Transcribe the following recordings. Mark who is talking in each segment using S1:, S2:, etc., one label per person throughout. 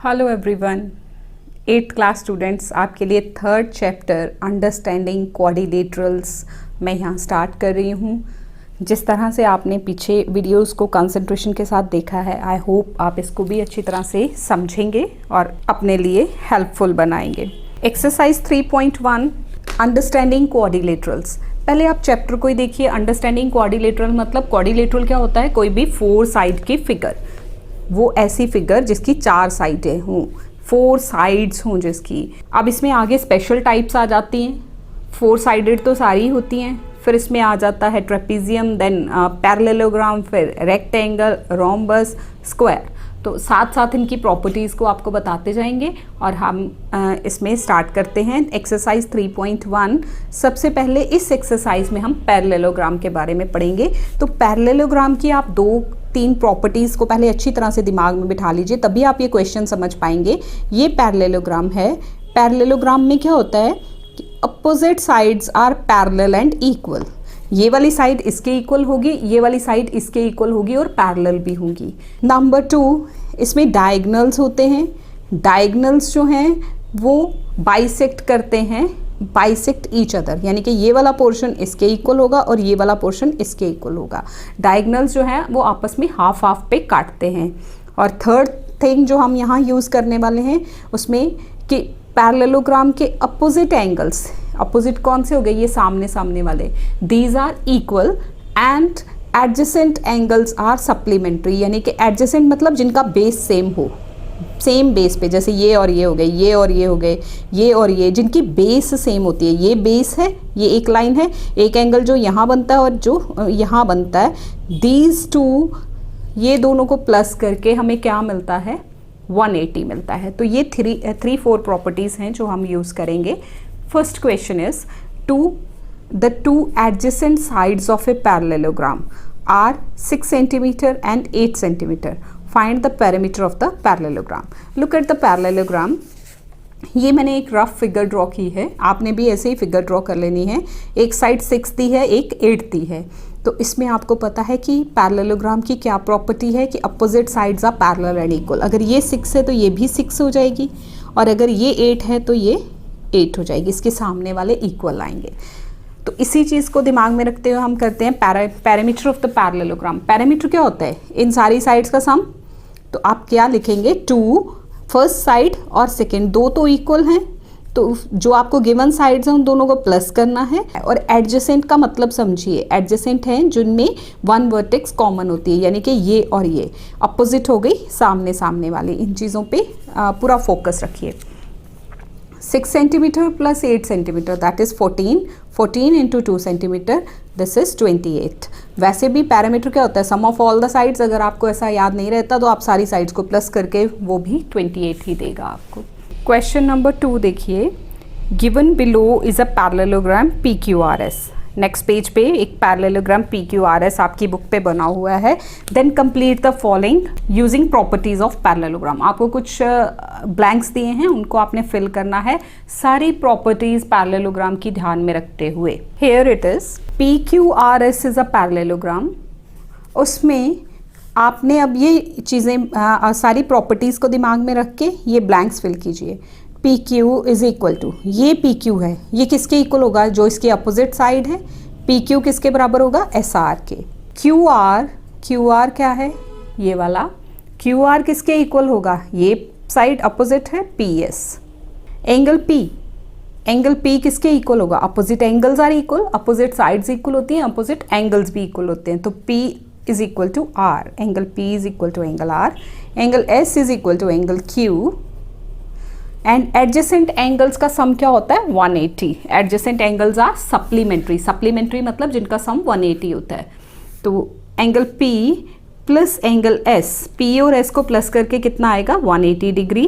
S1: Hello everyone, 8th class students, आपके लिए third chapter understanding quadrilaterals मैं यहाँ स्टार्ट कर रही हूँ। जिस तरह से आपने पीछे वीडियोस को कंसंट्रेशन के साथ देखा है, आई होप आप इसको भी अच्छी तरह से समझेंगे और अपने लिए हेल्पफुल बनाएंगे। Exercise 3.1 understanding quadrilaterals. पहले आप चैप्टर को ही देखिए। अंडरस्टैंडिंग क्वाड्रिलेटरल मतलब क्वाड्रिलेटरल क्या होता है? कोई भी 4 साइड की फिगर, वो ऐसी फिगर जिसकी 4 साइडें हों, 4 साइड्स हों जिसकी। अब इसमें आगे स्पेशल टाइप्स आ जाती हैं। 4 साइडेड तो सारी होती हैं, फिर इसमें आ जाता है ट्रेपेजियम, देन पैरेललोग्राम, फिर रेक्टेंगल, रोम्बस, स्क्वायर। तो साथ साथ इनकी प्रॉपर्टीज़ को आपको बताते जाएंगे और हम इसमें स्टार्ट करते हैं एक्सरसाइज 3.1। सबसे पहले इस एक्सरसाइज में हम पैरेललोग्राम के बारे में पढ़ेंगे। तो पैरेललोग्राम की आप 2-3 प्रॉपर्टीज़ को पहले अच्छी तरह से दिमाग में बिठा लीजिए, तभी आप ये क्वेश्चन समझ पाएंगे। ये पैरेललोग्राम है। पैरेललोग्राम में क्या होता है कि opposite sides are parallel and equal. ये वाली साइड इसके इक्वल होगी, ये वाली साइड इसके इक्वल होगी और पैरेलल भी होंगी। नंबर 2, इसमें डायगोनल्स होते हैं। डायगोनल्स जो हैं वो बाइसेक्ट करते हैं, बाइसेक्ट ईच अदर, यानी कि ये वाला पोर्शन इसके इक्वल होगा और ये वाला पोर्शन इसके इक्वल होगा। डायगोनल्स जो हैं वो आपस में हाफ हाफ पे काटते हैं। और थर्ड थिंग जो हम यहाँ यूज़ करने वाले हैं उसमें कि पैरेललोग्राम के अपोजिट एंगल्स, अपोजिट कौन से हो गए? ये सामने सामने वाले, these are equal and adjacent angles are supplementary, यानी कि एडजेसेंट मतलब जिनका बेस सेम हो, सेम बेस पे, जैसे ये और ये हो गए, ये और ये हो गए, ये और ये, जिनकी बेस सेम होती है। ये बेस है, ये एक लाइन है, एक एंगल जो यहाँ बनता है और जो यहाँ बनता है, दीज टू, ये दोनों को प्लस करके हमें क्या मिलता है? 180 मिलता है। तो ये 3-4 प्रॉपर्टीज़ हैं जो हम यूज़ करेंगे। First question is the two adjacent sides of a parallelogram are 6 centimeter and 8 centimeter. Find the perimeter of the parallelogram. Look at the parallelogram. ये मैंने एक रफ फिगर ड्रॉ की है, आपने भी ऐसे ही फिगर ड्रॉ कर लेनी है। एक साइड 6 दी है, एक 8 दी है। तो इसमें आपको पता है कि पैरेललोग्राम की क्या प्रॉपर्टी है कि opposite sides are parallel and equal. अगर ये 6 है तो ये भी 6 हो जाएगी, और अगर ये 8 है तो ये 8 हो जाएगी। इसके सामने वाले इक्वल आएंगे। तो इसी चीज़ को दिमाग में रखते हुए हम करते हैं parameter of the parallelogram. Parameter क्या होता है? इन सारी साइड्स का सम। तो आप क्या लिखेंगे? 2 फर्स्ट साइड और सेकेंड, दो तो इक्वल हैं, तो जो आपको गिवन साइड्स हैं उन दोनों को प्लस करना है। और एडजेसेंट का मतलब समझिए, एडजेसेंट हैं जिनमें 1 वर्टेक्स कॉमन होती है, यानी कि ये और ये अपोजिट हो गई, सामने सामने वाली। इन चीज़ों पे पूरा फोकस रखिए। 6 centimetre plus 8 centimetre, that is 14 into 2 centimetre, this is 28। वैसे भी पैरामीटर क्या होता है? सम ऑफ ऑल द साइड्स। अगर आपको ऐसा याद नहीं रहता तो आप सारी साइड्स को प्लस करके वो भी 28 ही देगा आपको। क्वेश्चन नंबर 2 देखिए। Given below is a parallelogram PQRS। Next page पे एक पैरेललोग्राम PQRS आपकी बुक पे बना हुआ है। Then complete the following using properties of parallelogram. आपको कुछ ब्लैंक्स दिए हैं, उनको आपने फिल करना है सारी प्रॉपर्टीज पैरेललोग्राम की ध्यान में रखते हुए। Here it is, PQRS is a parallelogram. उसमें आपने अब ये चीज़ें सारी प्रॉपर्टीज़ को दिमाग में रख के ये ब्लैंक्स फिल कीजिए। PQ इज इक्वल टू, ये PQ है, ये किसके इक्वल होगा? जो इसके अपोजिट साइड है। PQ किसके बराबर होगा? SR के। QR क्या है? ये वाला। QR किसके इक्वल होगा? ये साइड अपोजिट है, PS। एंगल P किसके इक्वल होगा? Opposite angles are equal, opposite sides equal होती हैं, अपोजिट एंगल्स भी इक्वल होते हैं। तो P is equal to R, angle P is equal to angle R, angle S is equal to angle Q। And adjacent angles का sum क्या होता है? 180। Adjacent angles are supplementary. Supplementary मतलब जिनका सम 180 होता है। तो angle P plus angle S, P और S को प्लस करके कितना आएगा? 180 degree.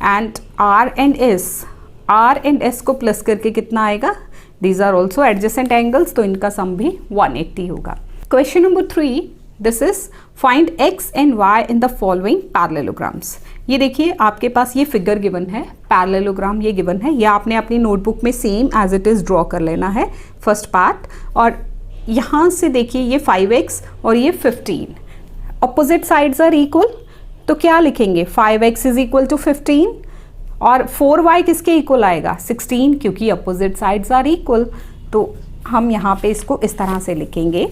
S1: And R and S को प्लस करके कितना आएगा? These are also adjacent angles, तो इनका सम भी 180 होगा। Question number 3, this is find X and Y in the following parallelograms. ये देखिए आपके पास ये फिगर गिवन है, पैरेललोग्राम ये गिवन है। ये आपने अपनी नोटबुक में same as it is draw कर लेना है, फर्स्ट पार्ट। और यहाँ से देखिए ये 5x और ये 15, अपोजिट साइड्स आर इक्वल, तो क्या लिखेंगे 5x इज इक्वल टू 15 और 4y किसके इक्वल आएगा 16 क्योंकि अपोजिट साइड्स आर इक्वल। तो हम यहाँ पे इसको इस तरह से लिखेंगे।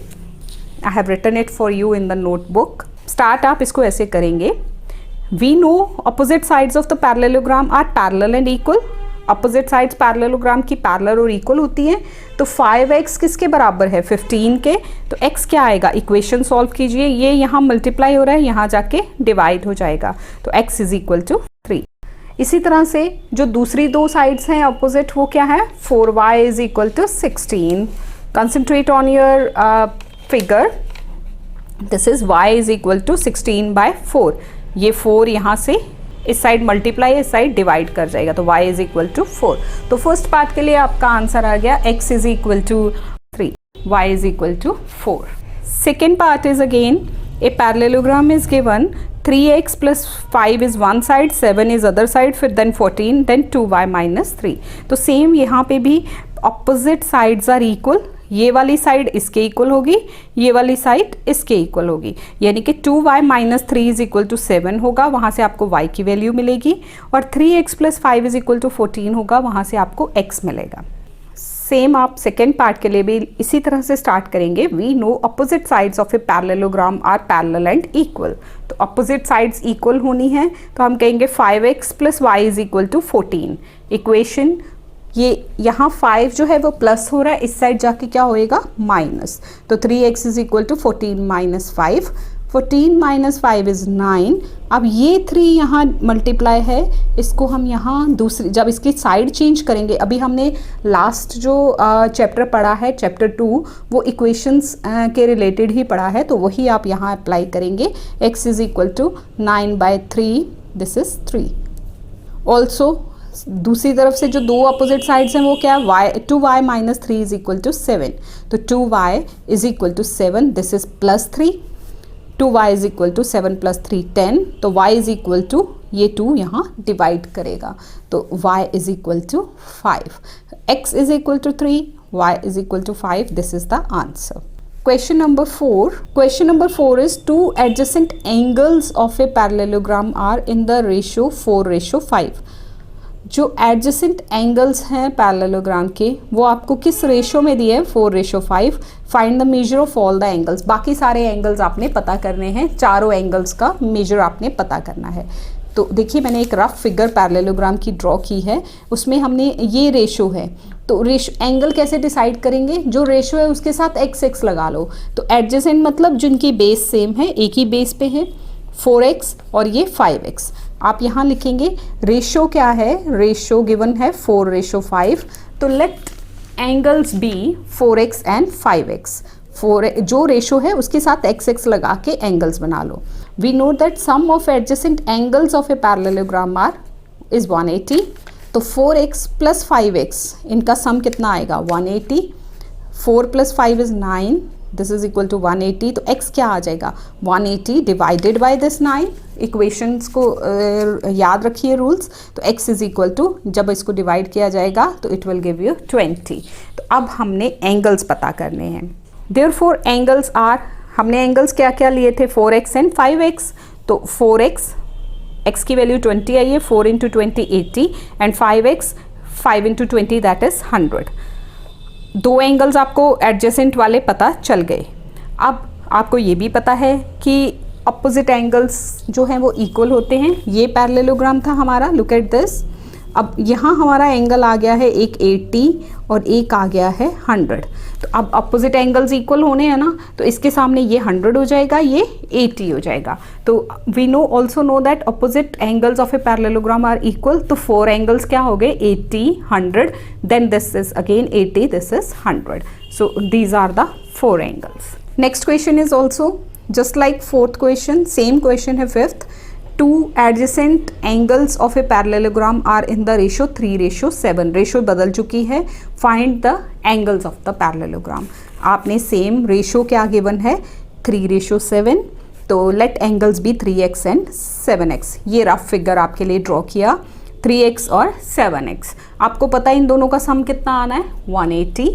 S1: I have written it for you in the notebook. Start आप इसको ऐसे करेंगे, we know opposite sides of the parallelogram are parallel and equal. Opposite sides parallelogram की पैरेलल और इक्वल होती हैं। तो 5x किसके बराबर है 15 के, तो x क्या आएगा, इक्वेशन सॉल्व कीजिए, ये यहाँ मल्टीप्लाई हो रहा है, यहाँ जाके डिवाइड हो जाएगा, तो x इज इक्वल टू 3। इसी तरह से जो दूसरी दो साइड्स हैं अपोजिट, वो क्या है 4y is equal to 16। Concentrate on your figure, this is y is equal to 16/4। ये 4 यहाँ से इस साइड मल्टीप्लाई, इस साइड डिवाइड कर जाएगा, तो y इज इक्वल टू 4। तो फर्स्ट पार्ट के लिए आपका आंसर आ गया x is equal to 3, y is equal to 4। Second part is again a parallelogram is given 3x plus 5 is one side, 7 is other side, फिर then 14, then 2y minus 3। तो same यहाँ पे भी opposite sides are equal। ये वाली side इसके equal होगी, ये वाली साइड इसके इक्वल होगी, यानी कि 2y minus 3 is equal to 7 होगा, वहाँ से आपको y की वैल्यू मिलेगी, और 3x plus 5 is equal to 14 होगा, वहाँ से आपको x मिलेगा। सेम आप सेकेंड पार्ट के लिए भी इसी तरह से स्टार्ट करेंगे। We know opposite sides of a parallelogram are parallel and equal. तो अपोजिट साइड्स इक्वल होनी है, तो हम कहेंगे 5x plus y is equal to 14। Equation ये यहाँ 5 जो है वो प्लस हो रहा है, इस साइड जाके क्या होएगा माइनस, तो 3x is equal to 14 minus 5। 14 minus 5 is 9। अब ये 3 यहाँ मल्टीप्लाई है, इसको हम यहाँ दूसरी जब इसकी साइड चेंज करेंगे, अभी हमने लास्ट जो चैप्टर पढ़ा है चैप्टर 2 वो इक्वेशंस के रिलेटेड ही पढ़ा है, तो वही आप यहाँ अप्लाई करेंगे। x is equal to 9/3, this is 3। Also दूसरी तरफ से जो दो अपोजिट साइड्स हैं वो क्या है 2y minus 3 is equal to 7, तो 2y is equal to 7, this is plus 3। 2y is equal to 7 plus 3 10, तो y इज इक्वल टू ये 2 यहाँ डिवाइड करेगा, तो y is equal to 5। x is equal to 3, y is equal to 5, this is the answer. Question number 4. Question number 4 is two adjacent angles of a parallelogram are in the ratio 4:5. जो adjacent angles हैं parallelogram के वो आपको किस ratio में दिए हैं 4:5। Find the measure of all the angles. बाकी सारे एंगल्स आपने पता करने हैं, चारों एंगल्स का मेजर आपने पता करना है। तो देखिए मैंने एक रफ फिगर पैरेललोग्राम की ड्रॉ की है, उसमें हमने ये रेशो है, तो रेशो एंगल कैसे डिसाइड करेंगे, जो रेशो है उसके साथ x लगा लो। तो एडजेसेंट मतलब जिनकी बेस सेम है, एक ही बेस पे है, 4x और ये 5x। आप यहाँ लिखेंगे रेशो क्या है, रेशो गिवन है 4:5, तो late angles B 4x and 5x। जो रेशो है उसके साथ x लगा के एंगल्स बना लो। We know that sum of adjacent angles of a parallelogram are is 180, तो 4x प्लस 5x इनका सम कितना आएगा 180। 4 plus 5 is 9, this is equal to 180, तो x क्या आ जाएगा 180 डिवाइडेड बाय दिस 9। इक्वेशंस को याद रखिए रूल्स, तो x इज इक्वल टू जब इसको डिवाइड किया जाएगा तो इट विल गिव यू 20। तो अब हमने एंगल्स पता करने हैं। देयरफॉर एंगल्स आर, हमने एंगल्स क्या क्या लिए थे 4x एंड 5x, तो 4x x की वैल्यू 20 आई है, 4 into 20 80, and 5x 5 into 20 that is 100। दो एंगल्स आपको एडजेसेंट वाले पता चल गए। अब आपको ये भी पता है कि अपोजिट एंगल्स जो हैं वो इक्वल होते हैं। ये पैरेललोग्राम था हमारा, लुक एट दिस। अब यहाँ हमारा एंगल आ गया है एक 80 और एक आ गया है 100। तो अब अपोजिट एंगल्स इक्वल होने हैं ना, तो इसके सामने ये 100 हो जाएगा, ये 80 हो जाएगा। तो we know also know that opposite angles of a parallelogram are equal. तो 4 एंगल्स क्या हो गए 80 100, then this is again 80, this is 100। So these are the 4 angles. Next question is also just like fourth question, same question है fifth. Two adjacent angles of a parallelogram are in the ratio 3:7। Ratio बदल चुकी है। Find the angles of the parallelogram। आपने same ratio क्या given है 3:7, तो let angles be 3x and 7x। ये rough figure आपके लिए ड्रॉ किया, 3x और 7x। आपको पता है इन दोनों का सम कितना आना है 180,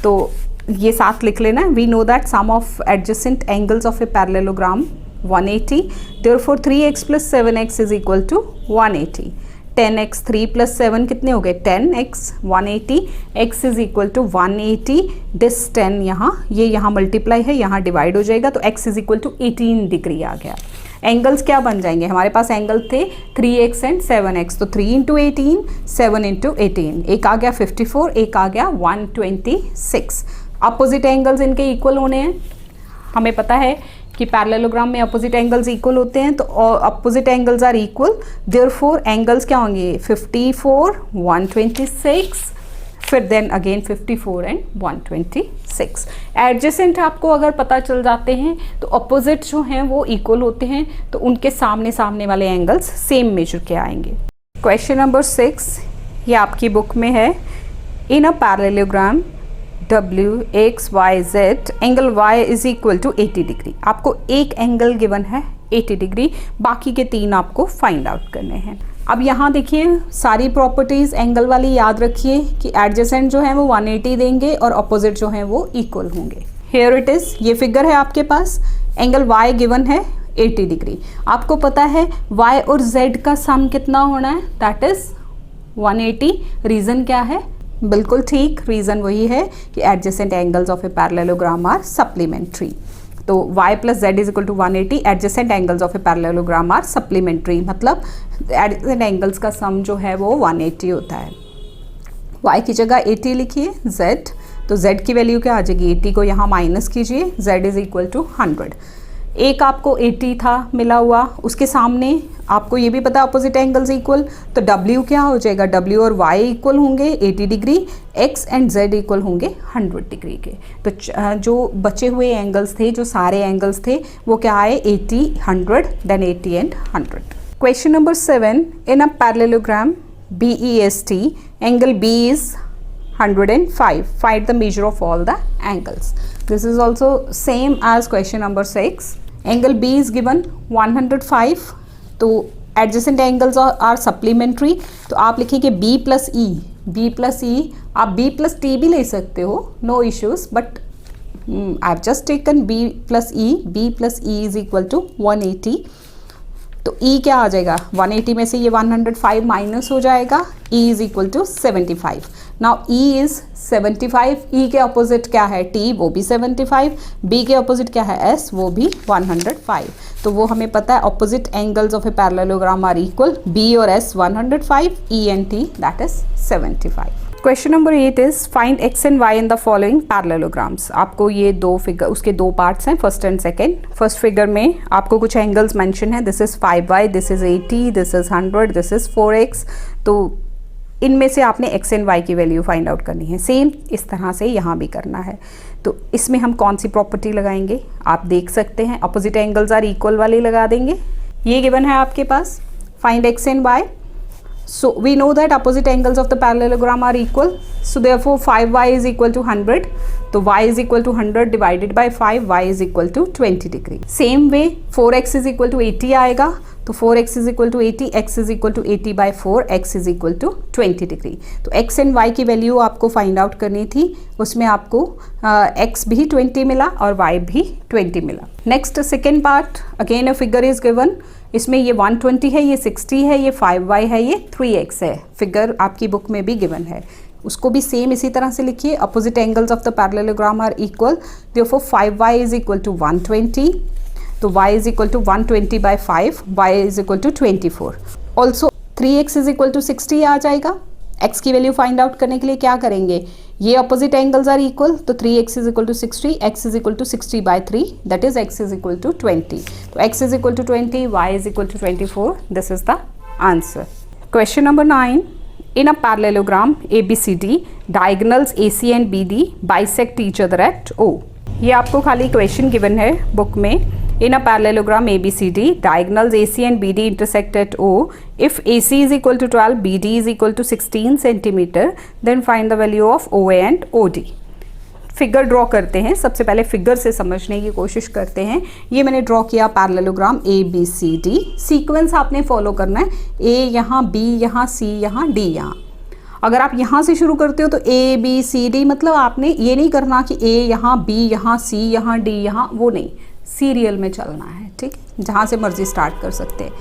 S1: तो ये साथ लिख लेना। We know that sum of adjacent angles of a parallelogram 180, therefore 3x plus 7x is equal to 180. 10x 3 plus 7 कितने हो गए 10x 180, x is equal to 180, this 10 यहाँ मल्टीप्लाई है, यहाँ डिवाइड हो जाएगा, तो x is equal to 18 degree आ गया। एंगल्स क्या बन जाएंगे, हमारे पास एंगल थे 3x एंड 7x, तो 3 इंटू 18 7 इंटू 18, एक आ गया 54, एक आ गया 126। अपोजिट एंगल्स इनके इक्वल होने हैं, हमें पता है कि पैरेललोग्राम में अपोजिट एंगल्स इक्वल होते हैं, तो opposite angles are equal, therefore angles क्या होंगे 54 126, फिर देन अगेन 54 एंड 126। एडजेसेंट आपको अगर पता चल जाते हैं तो अपोजिट जो हैं वो इक्वल होते हैं, तो उनके सामने सामने वाले एंगल्स सेम मेजर के आएंगे। क्वेश्चन नंबर 6 ये आपकी बुक में है, in a parallelogram W X Y Z angle Y is equal to 80 degree. आपको एक एंगल गिवन है 80 डिग्री, बाकी के 3 आपको फाइंड आउट करने हैं। अब यहाँ देखिए सारी प्रॉपर्टीज़ एंगल वाली याद रखिए कि एडजेसेंट जो है वो 180 देंगे और अपोजिट जो है वो इक्वल होंगे। हियर इट इज़, ये फिगर है आपके पास, एंगल Y गिवन है 80 डिग्री। आपको पता है Y और Z का सम कितना होना है, दैट इज़ 180। रीज़न क्या है, बिल्कुल ठीक, रीज़न वही है कि adjacent angles of a parallelogram are supplementary. तो y plus z is equal to 180, adjacent angles of a parallelogram are supplementary, मतलब एडजेसेंट एंगल्स का सम जो है वो 180 होता है। y की जगह 80 लिखिए, z, तो z की वैल्यू क्या आ जाएगी, 80 को यहाँ माइनस कीजिए, z इज इक्वल टू 100। एक आपको 80 था मिला हुआ, उसके सामने आपको ये भी पता है अपोजिट एंगल्स इक्वल, तो W क्या हो जाएगा, W और Y इक्वल होंगे 80 degree, X and Z equal होंगे 100 डिग्री के। तो जो बचे हुए एंगल्स थे, जो सारे एंगल्स थे वो क्या आए 80 100 then 80 and 100। Question number 7, in a parallelogram BEST angle B is 105, find the measure of all the angles. This is also same as question number 6. Angle B is given 105, तो adjacent angles are supplementary, तो आप लिखेंगे B plus E, B plus E, आप B plus T भी ले सकते हो, no issues, but I have just taken B plus E, B plus E is equal to 180, तो E क्या आ जाएगा, 180 में से ये 105 माइनस हो जाएगा, E is equal to 75। Now E is 75, E के अपोजिट क्या है T, वो भी 75, B के अपोजिट क्या है S, वो भी 105। तो वो हमें पता है opposite angles of a parallelogram are equal, B और S 105, E and T that is 75। Question number 8 is find x and y in the following parallelograms. आपको ये दो फिगर, उसके दो पार्ट्स हैं, first and second. First figure में आपको कुछ एंगल्स मेंशन है, this is 5y, this is 80, this is 100, this is 4x। तो इनमें से आपने x एंड y की वैल्यू फाइंड आउट करनी है, सेम इस तरह से यहाँ भी करना है। तो इसमें हम कौन सी प्रॉपर्टी लगाएंगे, आप देख सकते हैं अपोजिट एंगल्स आर इक्वल वाली लगा देंगे। ये गिवन है आपके पास, find x and y। So we know that opposite angles of the parallelogram are equal. So therefore 5y is equal to 100. तो y is equal to 100 divided by 5, y is equal to 20 degree. Same way 4x is equal to 80 आएगा, तो 4x is equal to 80, x is equal to 80 by 4, x is equal to 20 degree. तो x and y की value आपको find out करनी थी, उसमें आपको x भी 20 मिला और y भी 20 मिला। Next second part, again a figure is given, इसमें ये 120 है, ये 60 है, ये 5y है, ये 3x है। फिगर आपकी बुक में भी गिवन है, उसको भी सेम इसी तरह से लिखिए, opposite angles of the parallelogram are equal, therefore 5y is equal to 120, तो y is equal to 120 by 5, y is equal to 24। Also 3x is equal to 60 आ जाएगा। x की वैल्यू फाइंड आउट करने के लिए क्या करेंगे, ये अपोजिट एंगल्स आर इक्वल, तो 3x is equal to 60, x is equal to 60 by 3, that is x is equal to 20। तो x is equal to 20, y is equal to 24, this is the answer. Question number 9, in a parallelogram ABCD diagonals AC and BD bisect each other at O। ये आपको खाली question given है book में, in a parallelogram ABCD diagonals AC and BD intersect at O. If AC is equal to 12, BD is equal to 16 centimeter, then find the value of OA and OD. Figure draw करते हैं, सबसे पहले figure से समझने की कोशिश करते हैं। ये मैंने ड्रॉ किया पैरेललोग्राम ABCD, सीक्वेंस आपने फॉलो करना है, A यहाँ, B यहाँ, C यहाँ, D यहाँ। अगर आप यहाँ से शुरू करते हो तो ABCD, मतलब आपने ये नहीं करना कि A यहाँ, B यहाँ, C यहाँ, D यहाँ, वो नहीं, सीरियल में चलना है, ठीक है, जहाँ से मर्जी स्टार्ट कर सकते हैं।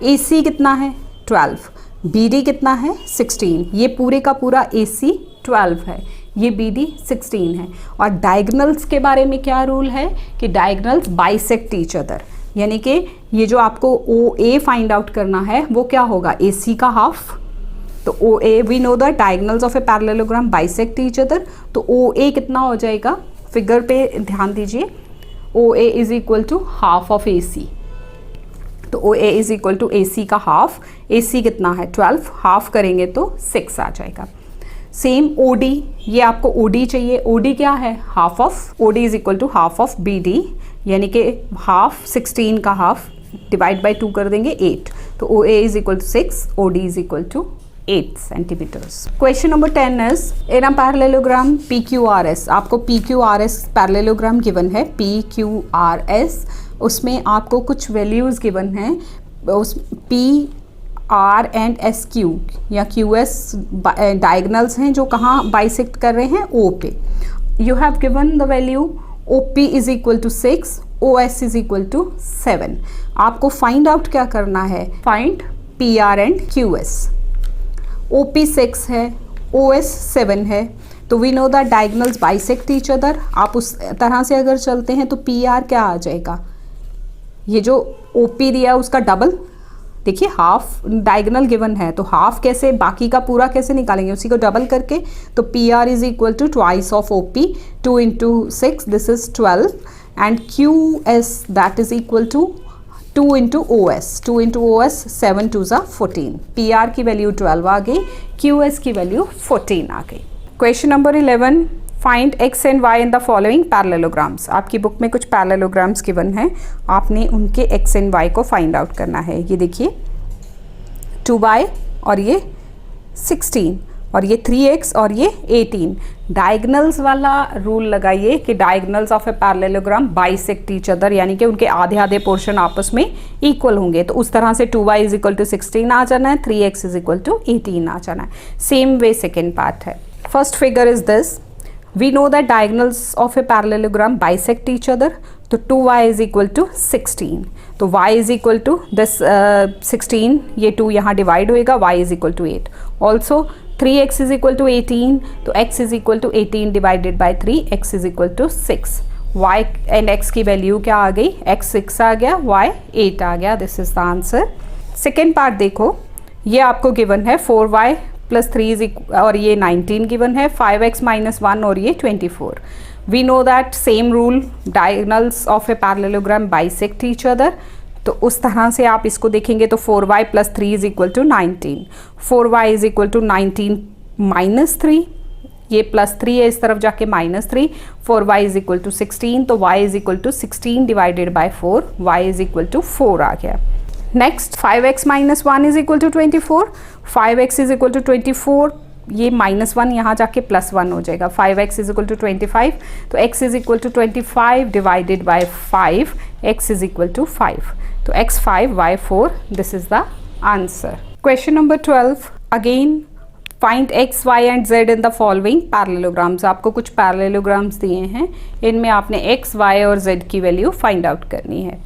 S1: AC कितना है 12, BD कितना है 16, ये पूरे का पूरा AC 12 है, ये BD 16 है। और डायगनल्स के बारे में क्या रूल है कि डायगनल्स बाइसेक्ट ईच अदर, यानी कि ये जो आपको OA फाइंड आउट करना है वो क्या होगा, AC का हाफ। तो OA we know the diagonals of a parallelogram bisect each other, तो OA कितना हो जाएगा, फिगर पे ध्यान दीजिए, OA is equal to half of AC। तो OA is equal to AC का हाफ, AC कितना है 12, हाफ करेंगे तो 6 आ जाएगा। सेम OD, ये आपको OD चाहिए, OD क्या है half of, OD is equal to half of BD, यानी कि हाफ 16 का हाफ डिवाइड बाय 2 कर देंगे 8, तो OA is equal to 6, OD is equal to 8 centimetres. Question number 10 is in a parallelogram PQRS, आपको PQRS पैरेललोग्राम गिवन है, PQRS, उसमें आपको कुछ वैल्यूज़ गिवन हैं, उस PR एंड SQ या QS डायगनल्स हैं जो कहाँ बाइसेक्ट कर रहे हैं, O पे। You have given the value OP is equal to 6, OS is equal to 7। आपको फाइंड आउट क्या करना है, find PR and QS। OP 6 है, OS 7 है, तो we know that diagonals bisect each other. आप उस तरह से अगर चलते हैं तो PR क्या आ जाएगा, ये जो OP दिया उसका डबल, देखिए हाफ डायगनल गिवन है तो हाफ कैसे, बाकी का पूरा कैसे निकालेंगे, उसी को डबल करके। तो PR is equal to twice of OP, 2 into 6 this is 12, and QS that is equal to 2 into OS, 2 into OS 7 2 14। PR की वैल्यू 12 आ गई, QS की वैल्यू 14 आ गई। Question number 11, find X and Y in the following parallelograms. आपकी book में कुछ parallelograms given हैं, आपने उनके X एंड Y को फाइंड आउट करना है। ये देखिए 2y और ये 16 और ये 3x और ये 18। डायगनल्स वाला रूल लगाइए कि diagonals of a parallelogram bisect each other, यानी कि उनके आधे आधे पोर्शन आपस में इक्वल होंगे। तो उस तरह से 2y इज इक्वल टू 16 आ जाना है, 3x इज इक्वल टू 18 आ जाना है। सेम वे सेकेंड पार्ट है। First figure is this, we know that diagonals of a parallelogram bisect each other, तो 2y is equal to 16, तो y is equal to this 16, ये 2 यहाँ divide होएगा, y is equal to 8। also 3x is equal to 18, तो x is equal to 18 divided by 3, x is equal to 6। y and x की value क्या आ गई, x 6 आ गया, y 8 आ गया, this is the answer. Second part देखो, ये आपको given है 4y प्लस 3 और ये 19 गिवन है, 5x माइनस 1 और ये 24। We know that same rule, diagonals of a parallelogram bisect each other, तो उस तरह से आप इसको देखेंगे तो 4y plus 3 is equal to 19, 4y is equal to 19 minus 3, ये प्लस 3 है इस तरफ जाके minus 3, 4y is equal to 16, तो y is equal to 16 divided by 4, y is equal to 4 आ गया। Next 5x minus 1 is equal to 24, 5x is equal to 24, ये minus 1 यहाँ जाके प्लस 1 हो जाएगा, 5x इज इक्वल टू 25, तो x is equal to 25 divided by 5, x is equal to 5, तो x 5 y 4, this is the answer. Question number 12, again find x, y and z in the following parallelograms. आपको कुछ parallelograms दिए हैं, इनमें आपने x, y और z की value find out करनी है।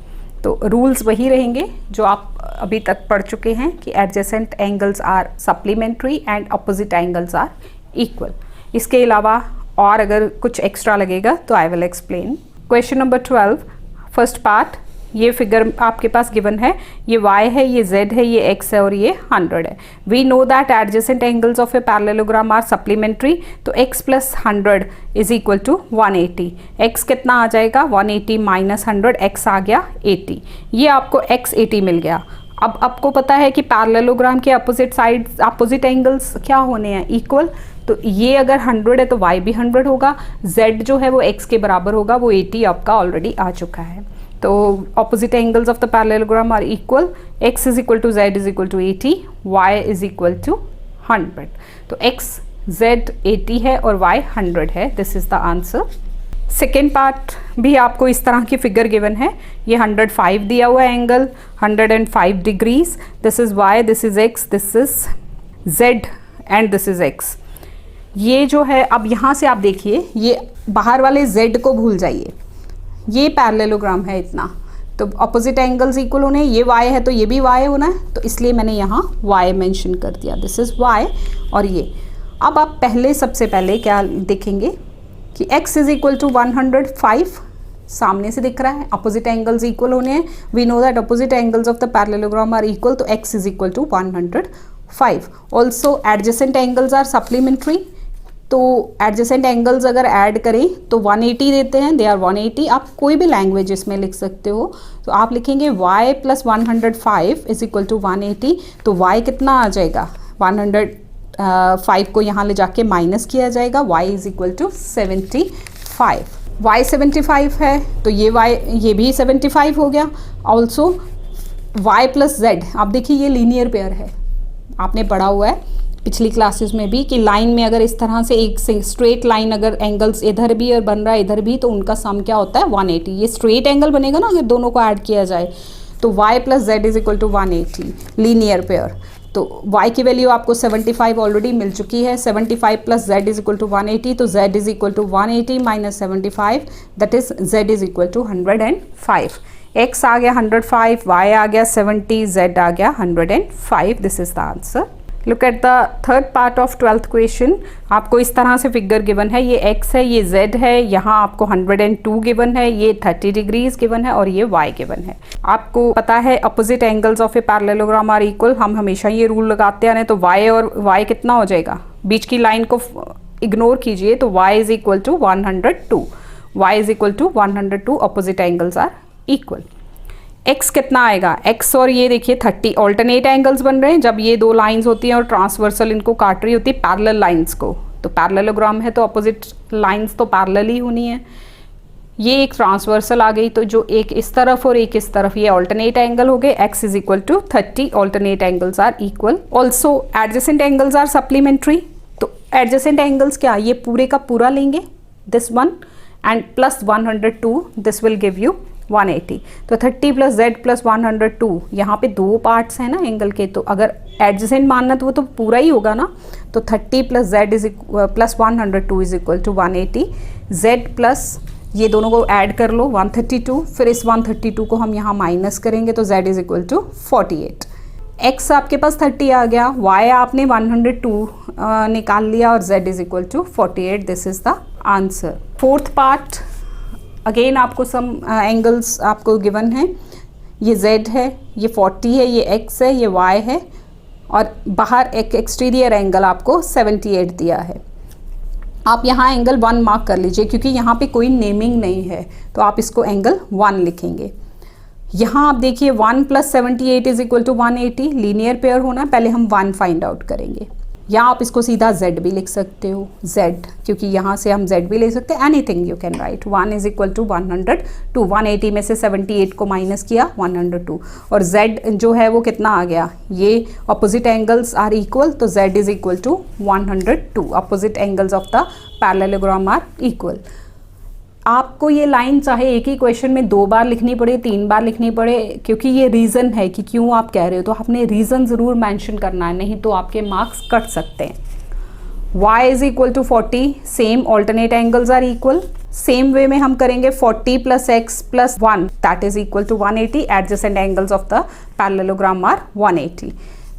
S1: तो रूल्स वही रहेंगे जो आप अभी तक पढ़ चुके हैं कि adjacent angles are supplementary and opposite angles are equal. इसके अलावा और अगर कुछ एक्स्ट्रा लगेगा तो I will explain. Question number 12, first part, ये फिगर आपके पास गिवन है, ये y है, ये z है, ये x है और ये 100 है। We know that adjacent angles of a parallelogram are supplementary, तो x plus 100 is equal to 180। x कितना आ जाएगा, 180 माइनस 100, x आ गया 80, ये आपको x 80 मिल गया। अब आपको पता है कि पैरेललोग्राम के अपोजिट साइड अपोजिट एंगल्स क्या होने हैं, इक्वल, तो ये अगर 100 है तो y भी 100 होगा, z जो है वो x के बराबर होगा, वो 80 आपका ऑलरेडी आ चुका है। तो opposite angles of the parallelogram are equal, x is equal to z is equal to 80, y is equal to 100। तो x z 80 है और y 100 है, this is the answer। Second part भी आपको इस तरह की फिगर गिवन है, ये 105 दिया हुआ है angle, 105 degrees, this is y, this is x, this is z and this is x। ये जो है, अब यहाँ से आप देखिए, ये बाहर वाले z को भूल जाइए, ये पैरेललोग्राम है इतना, तो अपोजिट एंगल्स इक्वल होने, ये y है तो ये भी y होना है, तो इसलिए मैंने यहाँ y मेंशन कर दिया, दिस इज़ y। और ये अब आप सबसे पहले क्या देखेंगे कि x इज इक्वल टू 105 सामने से दिख रहा है, अपोजिट एंगल्स इक्वल होने हैं, we know that opposite angles of the parallelogram are equal, तो x is equal to 105। Also adjacent angles are supplementary, तो एडजेसेंट एंगल्स अगर ऐड करें तो 180 देते हैं, दे आर 180। आप कोई भी लैंग्वेज इसमें लिख सकते हो, तो आप लिखेंगे y plus 105 is equal to 180, तो y कितना आ जाएगा, 105 को यहाँ ले जाके माइनस किया जाएगा, y is equal to 75। y 75 है तो ये भी 75 हो गया। ऑल्सो y प्लस z, आप देखिए ये लीनियर पेयर है, आपने पढ़ा हुआ है पिछली क्लासेस में भी कि लाइन में अगर इस तरह से एक स्ट्रेट लाइन अगर एंगल्स इधर भी और बन रहा है इधर भी, तो उनका सम क्या होता है 180। ये स्ट्रेट एंगल बनेगा ना अगर दोनों को ऐड किया जाए, तो y plus z is equal to 180 linear pair. तो y की वैल्यू आपको 75 ऑलरेडी मिल चुकी है, 75 plus z is equal to 180, तो z is equal to 180 minus 75, that is z is equal to 105। x आ गया 105, y आ गया 70, z आ गया 105, this is the answer. Look at the third part of 12th question. आपको इस तरह से figure given है, ये x है, ये z है, यहाँ आपको 102 गिवन है, ये 30 डिग्रीज गिवन है और ये y गिवन है। आपको पता है opposite angles of a parallelogram are equal, हम हमेशा ये रूल लगाते हैं, तो y और y कितना हो जाएगा, बीच की लाइन को इग्नोर कीजिए, तो y is equal to 102, y is equal to 102, opposite angles are equal. x कितना आएगा, x और ये देखिए 30 ऑल्टरनेट एंगल्स बन रहे हैं, जब ये दो लाइंस होती हैं और ट्रांसवर्सल इनको काट रही होती है पैरेलल लाइंस को, तो पैरेललोग्राम है तो अपोजिट लाइंस तो पैरेलल ही होनी है। ये एक ट्रांसवर्सल आ गई, तो जो एक इस तरफ और एक इस तरफ, ये ऑल्टरनेट एंगल हो गए, x is equal to 30, alternate angles are equal. Also adjacent angles are supplementary, तो एडजेसेंट एंगल्स क्या, ये पूरे का पूरा लेंगे, this one and plus 102, this will give you 180। तो 30 प्लस z प्लस 102, यहाँ पे दो पार्ट्स हैं ना एंगल के, तो अगर एडजेसेंट मानना तो वो तो पूरा ही होगा ना, तो 30 plus z is plus 102 is equal to 180, z plus ये दोनों को ऐड कर लो 132, फिर इस 132 को हम यहाँ माइनस करेंगे तो z is equal to 48। x आपके पास 30 आ गया, y आपने 102 निकाल लिया और z is equal to 48, this is the answer. Fourth part again आपको सम एंगल्स आपको गिवन है, ये z है, ये 40 है, ये x है, ये y है, और बाहर एक एक्सटीरियर एंगल आपको 78 दिया है। आप यहाँ एंगल 1 मार्क कर लीजिए, क्योंकि यहाँ पे कोई नेमिंग नहीं है, तो आप इसको एंगल 1 लिखेंगे। यहाँ आप देखिए 1 plus 78 is equal to 180, linear pair होना, पहले हम 1 फाइंड आउट करेंगे। या आप इसको सीधा z भी लिख सकते हो, z, क्योंकि यहाँ से हम z भी ले सकते हैं, anything you can write. 1 is equal to 102, 180 में से 78 को माइनस किया 102, और z जो है वो कितना आ गया, ये अपोजिट एंगल्स आर इक्वल, तो z is equal to 102, opposite angles of the parallelogram are equal. आपको ये लाइन चाहे एक ही क्वेश्चन में 2 बार लिखनी पड़े, 3 बार लिखनी पड़े, क्योंकि ये रीज़न है कि क्यों आप कह रहे हो, तो आपने रीज़न ज़रूर मेंशन करना है, नहीं तो आपके मार्क्स कट सकते हैं। y is equal to 40, same alternate angles are equal, same way में हम करेंगे 40 plus x plus 1 that is equal to 180, adjacent angles of the parallelogram are 180,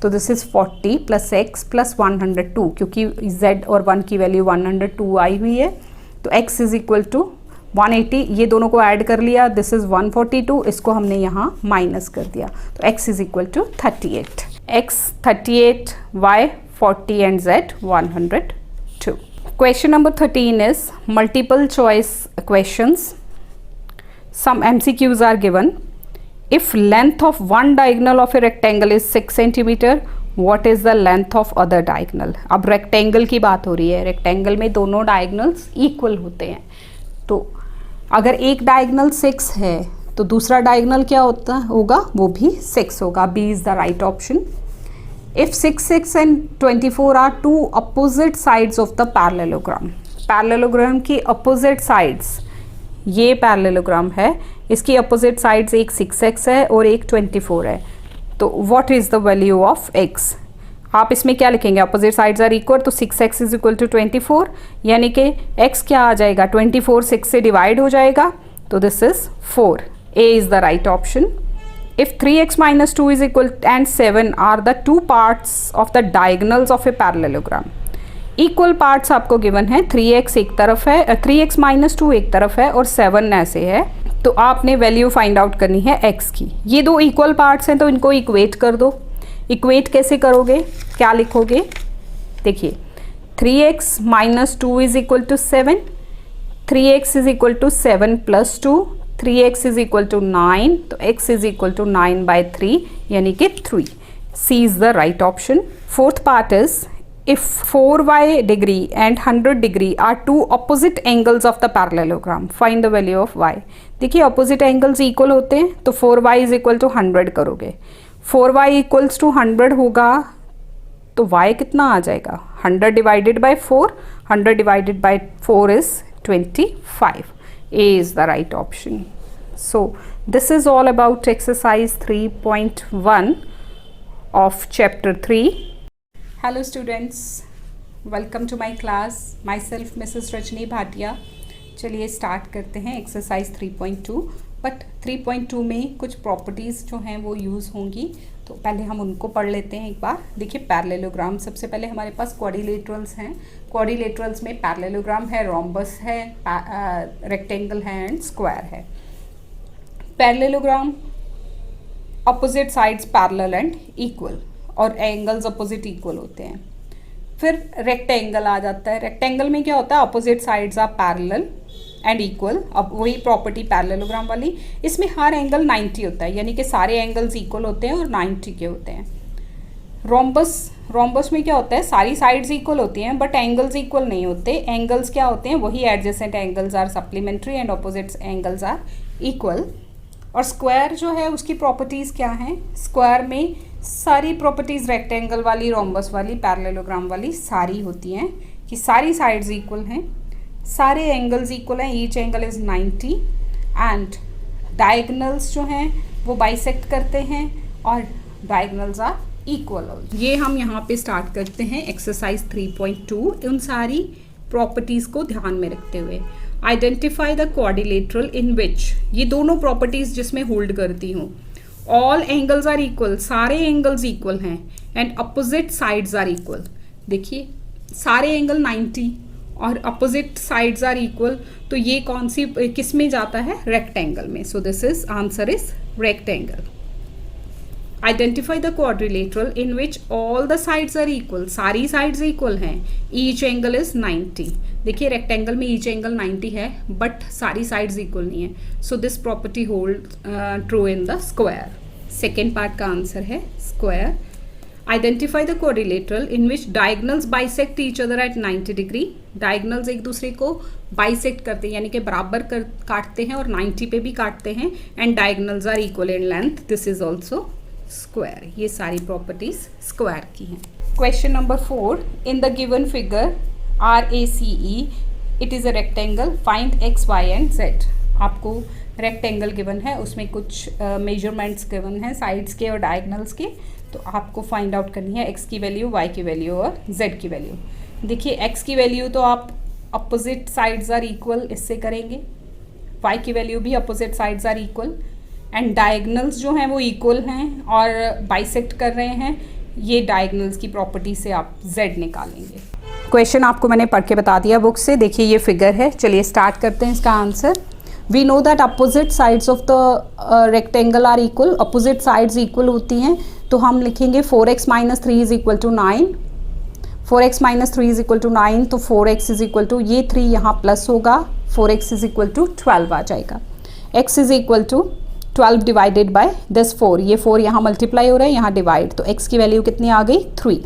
S1: तो this is 40 plus x plus 102, क्योंकि z और 1 की value 102 आई हुई है, तो x इज इक्वल टू 180, ये दोनों को ऐड कर लिया, दिस इज 142, इसको हमने यहाँ माइनस कर दिया, तो x is equal to 38, x 38, y 40 and z 102। Question number 13 is multiple choice questions. Some MCQs are given. If length of one diagonal of a rectangle is 6 centimetre, what is the length of other diagonal. अब rectangle की बात हो रही है, rectangle में दोनों diagonals equal होते हैं, तो अगर एक डायगोनल 6 है तो दूसरा डायगोनल क्या होगा, वो भी 6 होगा। B is the right option. If 6, 6 and 24 are two opposite sides of the parallelogram, parallelogram की अपोजिट साइड्स, ये पैरेललोग्राम है, इसकी अपोजिट साइड्स एक 6x है और एक 24 है, तो what is the value of x। आप इसमें क्या लिखेंगे, अपोजिट साइड्स आर इक्वल, तो 6x इज इक्वल टू 24, यानी कि x क्या आ जाएगा, 24 6 से डिवाइड हो जाएगा, तो this is 4. A is the right option. If 3x minus 2 is equal and 7 are the two parts of the diagonals of a parallelogram. Equal parts आपको given है, 3x एक तरफ है, 3x minus 2 एक तरफ है और 7 ऐसे है, तो आपने वैल्यू फाइंड आउट करनी है x की. ये दो इक्वल पार्ट्स हैं तो इनको इक्वेट कर दो. इक्वेट कैसे करोगे, क्या लिखोगे, देखिए 3x minus 2 is equal to 7, 3x is equal to 7 plus 2, 3x is equal to 9, तो x is equal to 9 by 3 यानी कि 3. C is the right option. Fourth part is if 4y degree and 100 degree are two opposite angles of the parallelogram, find the value of y. देखिए opposite angles equal होते हैं तो 4y is equal to 100 करोगे. 4y equals to 100 होगा तो y कितना आ जाएगा, 100 divided by 4, 100 divided by 4 is 25. A is the right option. So this is all about exercise 3.1 of chapter 3. Hello students, welcome to my class. Myself Mrs. Rajni Bhatia. चलिए start करते हैं exercise 3.2. But 3.2 में कुछ properties जो हैं वो use होंगी, तो पहले हम उनको पढ़ लेते हैं एक बार. देखिए पैरेललोग्राम, सबसे पहले हमारे पास क्वाड्रिलेटरल्स हैं. क्वाड्रिलेटरल्स में पैरेललोग्राम है, रोम्बस है, रेक्टेंगल है एंड स्क्वायर है. Parallelogram opposite sides parallel and equal और एंगल्स अपोजिट इक्वल होते हैं. फिर रेक्टेंगल आ जाता है. रेक्टेंगल में क्या होता है, opposite sides are parallel and equal. अब वही प्रॉपर्टी पैरेललोग्राम वाली, इसमें हर एंगल 90 होता है, यानी कि सारे एंगल्स इक्वल होते हैं और 90 के होते हैं. रोम्बस में क्या होता है, सारी साइड्स इक्वल होती हैं बट एंगल्स इक्वल नहीं होते. एंगल्स क्या होते हैं, वही adjacent angles are supplementary and opposite angles are equal. और स्क्वायर जो है उसकी प्रॉपर्टीज़ क्या हैं, स्क्वायर में सारी प्रॉपर्टीज़ रेक्टेंगल वाली, रोम्बस वाली, पैरेललोग्राम वाली सारी होती हैं कि सारी साइड्स इक्वल हैं, सारे एंगल्स इक्वल हैं, each angle is 90 and diagonals जो हैं वो बाइसेक्ट करते हैं और डायगनल्स आर इक्वल. ये हम यहाँ पे स्टार्ट करते हैं एक्सरसाइज 3.2. उन सारी प्रॉपर्टीज़ को ध्यान में रखते हुए identify the quadrilateral in which, ये दोनों प्रॉपर्टीज़ जिसमें होल्ड करती हूँ. ऑल एंगल्स आर इक्वल, सारे एंगल्स इक्वल हैं and opposite sides are equal. देखिए सारे एंगल 90 और अपोजिट साइड्स आर इक्वल, तो ये कौन सी किस में जाता है, रेक्टेंगल में. So this is answer is rectangle. Identify the quadrilateral in which all the sides are equal, सारी साइड्स इक्वल हैं, ईच एंगल इज 90. देखिए रेक्टेंगल में ईच एंगल 90 है बट सारी साइड्स इक्वल नहीं है, so this property hold true in the square. Second part का answer है square. Identify the quadrilateral in which diagonals bisect each other eight 90 degree. Diagonals एक दूसरे को बाइसेक्ट करते हैं यानी कि बराबर काटते हैं और 90 पे भी काटते हैं and diagonals are equal in length. This is also square. ये सारी प्रॉपर्टीज स्क्वायर की हैं. Question number 4. In the given figure RACE it is a rectangle, find x, y and z. आपको रेक्टेंगल गिवन है, उसमें कुछ मेजरमेंट्स गिवन हैं sides के और डायगनल्स के, तो आपको फाइंड आउट करनी है x की वैल्यू, y की वैल्यू और z की वैल्यू. देखिए x की वैल्यू तो आप अपोजिट साइड्स आर इक्वल इससे करेंगे, y की वैल्यू भी opposite sides are equal and diagonals जो हैं वो इक्वल हैं और बाइसेक्ट कर रहे हैं. ये डायगनल्स की प्रॉपर्टी से आप z निकालेंगे. क्वेश्चन आपको मैंने पढ़ के बता दिया बुक से. देखिए ये फिगर है, चलिए स्टार्ट करते हैं इसका answer. We know that opposite sides of the rectangle are equal. Opposite sides equal होती हैं तो हम लिखेंगे 4x minus 3 is equal to 9. 4x minus 3 is equal to 9, तो 4x is equal to, ये 3 यहाँ प्लस होगा, 4x is equal to 12 आ जाएगा. x is equal to 12 divided by this 4, ये 4 यहाँ मल्टीप्लाई हो रहा है, यहाँ डिवाइड, तो x की वैल्यू कितनी आ गई, 3.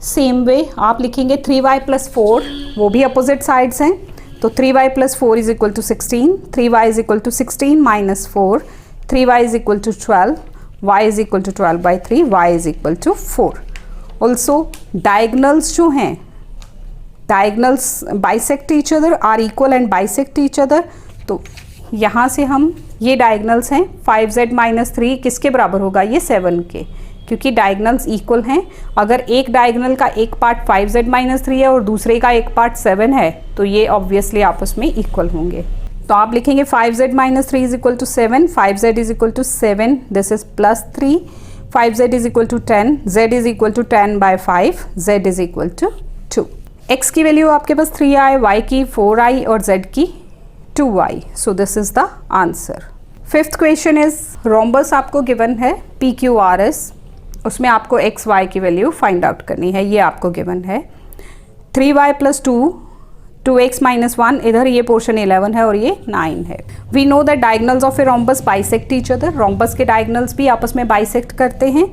S1: सेम वे आप लिखेंगे 3y प्लस 4, वो भी अपोजिट साइड्स हैं, तो 3y plus 4 is equal to 16, 3y is equal to 16 minus 4, 3y is equal to 12, y is equal to 12 by 3, y is equal to 4. Also diagonals जो हैं, diagonals bisect each other, are equal and bisect each other. तो यहाँ से हम ये diagonals हैं, 5z minus 3 किसके बराबर होगा, ये 7 के, क्योंकि डायगनल्स इक्वल हैं. अगर एक डायगनल का एक पार्ट 5z माइनस 3 है और दूसरे का एक पार्ट 7 है तो ये ऑब्वियसली आपस में इक्वल होंगे. तो आप लिखेंगे 5z minus 3 is equal to 7, 5z is equal to 7, this is plus 3, 5z is equal to 10, z is equal to 10 by 5, z is equal to 2। x की वैल्यू आपके पास 3i, y की 4i और z की 2i, so this is the answer. Fifth question is rhombus आपको given है PQRS, उसमें आपको x y की वैल्यू फाइंड आउट करनी है, ये आपको गिवन है 3y प्लस 2, 2x माइनस 1, इधर ये पोर्शन 11 है और ये 9 है। We know that diagonals of a rhombus bisect each other, rhombus के डायगोनल्स भी आपस में बाइसेक्ट करते हैं।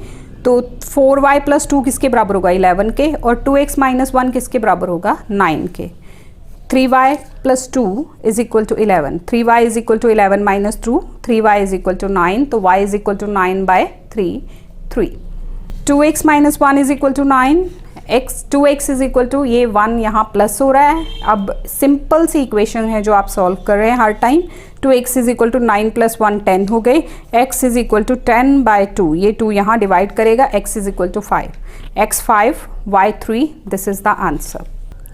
S1: तो 4y प्लस 2 किसके बराबर होगा 11 के, और 2x माइनस 1 किसके बराबर होगा 9 के। 3y plus 2 is equal to 11, 3y is equal to 11 minus 2, 3y is equal to 9, तो y is equal to 9 by 3। 2x minus 1 is equal to 9, 2x is equal to ये 1 यहाँ प्लस हो रहा है। अब सिंपल सी इक्वेशन है जो आप सॉल्व कर रहे हैं हर time. 2x is equal to 9 plus 1 10 हो गई, x is equal to 10 by 2, ये 2 यहाँ डिवाइड करेगा, x is equal to 5, x 5, y 3, this is the answer.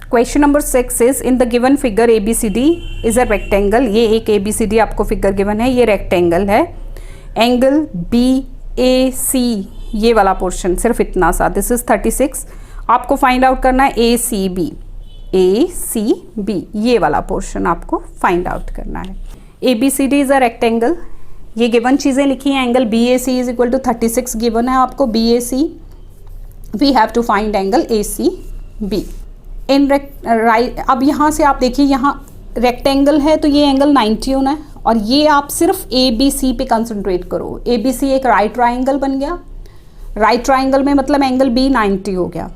S1: Question number 6 is in the given figure ABCD is a rectangle, ये एक ABCD आपको figure given है, ये रेक्टेंगल है। Angle BAC ये वाला पोर्शन सिर्फ इतना सा, दिस इज 36, आपको फाइंड आउट करना है ACB ये वाला पोर्शन आपको फाइंड आउट करना है। ABCD इज अ रेक्टेंगल, ये गिवन चीज़ें लिखी हैं। Angle BAC is equal to 36 given है आपको BAC, we have to find angle ACB in right. अब यहाँ से आप देखिए, यहाँ रेक्टेंगल है तो ये एंगल 90 होना है, और ये आप सिर्फ ABC पे कंसंट्रेट करो। ABC एक राइट ट्राइंगल बन गया, राइट ट्राइंगल में मतलब एंगल B 90 हो गया।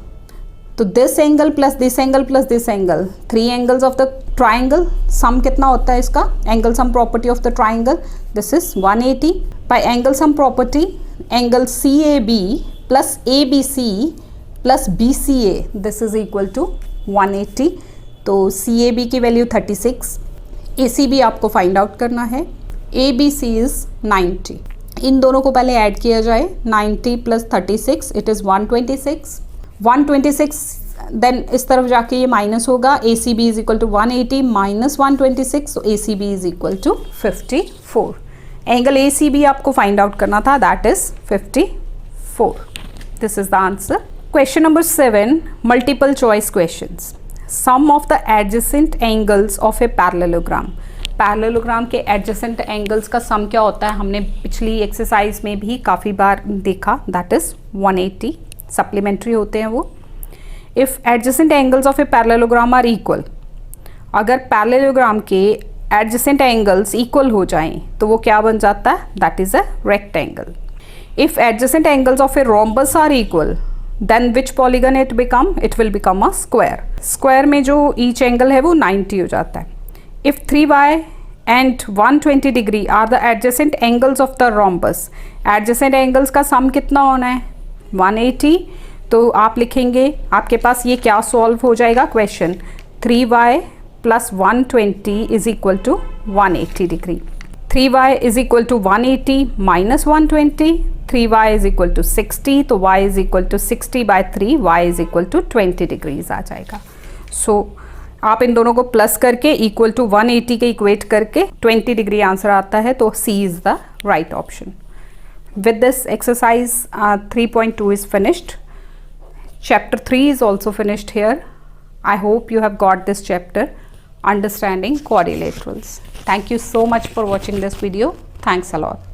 S1: तो this angle plus this angle plus this angle, 3 angles of the triangle, sum कितना होता है इसका, angle sum property of the triangle, this is 180 by angle sum property, angle CAB plus ABC plus BCA, this is equal to 180। तो CAB की value 36, ACB आपको find out करना है, ABC is 90। इन दोनों को पहले ऐड किया जाए, 90 प्लस 36 इट इज़ 126, देन इस तरफ जाके ये माइनस होगा, ACB is equal to 180 minus 126, तो ACB is equal to 54। Angle ACB आपको फाइंड आउट करना था, that is 54, this is the answer. Question number 7, multiple choice questions. Sum of the adjacent angles of a parallelogram, parallelogram के adjacent angles का sum क्या होता है, हमने पिछली एक्सरसाइज में भी काफ़ी बार देखा, दैट इज़ 180, सप्लीमेंट्री होते हैं वो। If adjacent angles of a parallelogram are equal, अगर पैरेललोग्राम के एडजेसेंट एंगल्स इक्वल हो जाएं तो वो क्या बन जाता है, that is a rectangle. If adjacent angles of a rhombus are equal, then which polygon it will become a square. Square में जो ईच एंगल है वो 90 हो जाता है। If 3y and 120 degree are the adjacent angles of the rhombus, adjacent angles का सम कितना होना है 180, तो आप लिखेंगे, आपके पास ये क्या सॉल्व हो जाएगा question, 3y plus 120 is equal to 180 degree, 3y is equal to 180 minus 120, 3y is equal to 60, तो y is equal to 60 by 3, y is equal to 20 degrees आ जाएगा। सो आप इन दोनों को प्लस करके इक्वल टू 180 के इक्वेट करके 20 degree answer आता है, तो C is the right option. With this exercise 3.2 is finished. Chapter 3 is also finished here. I hope you have got this chapter, understanding quadrilaterals. Thank you so much for watching this video. Thanks a lot.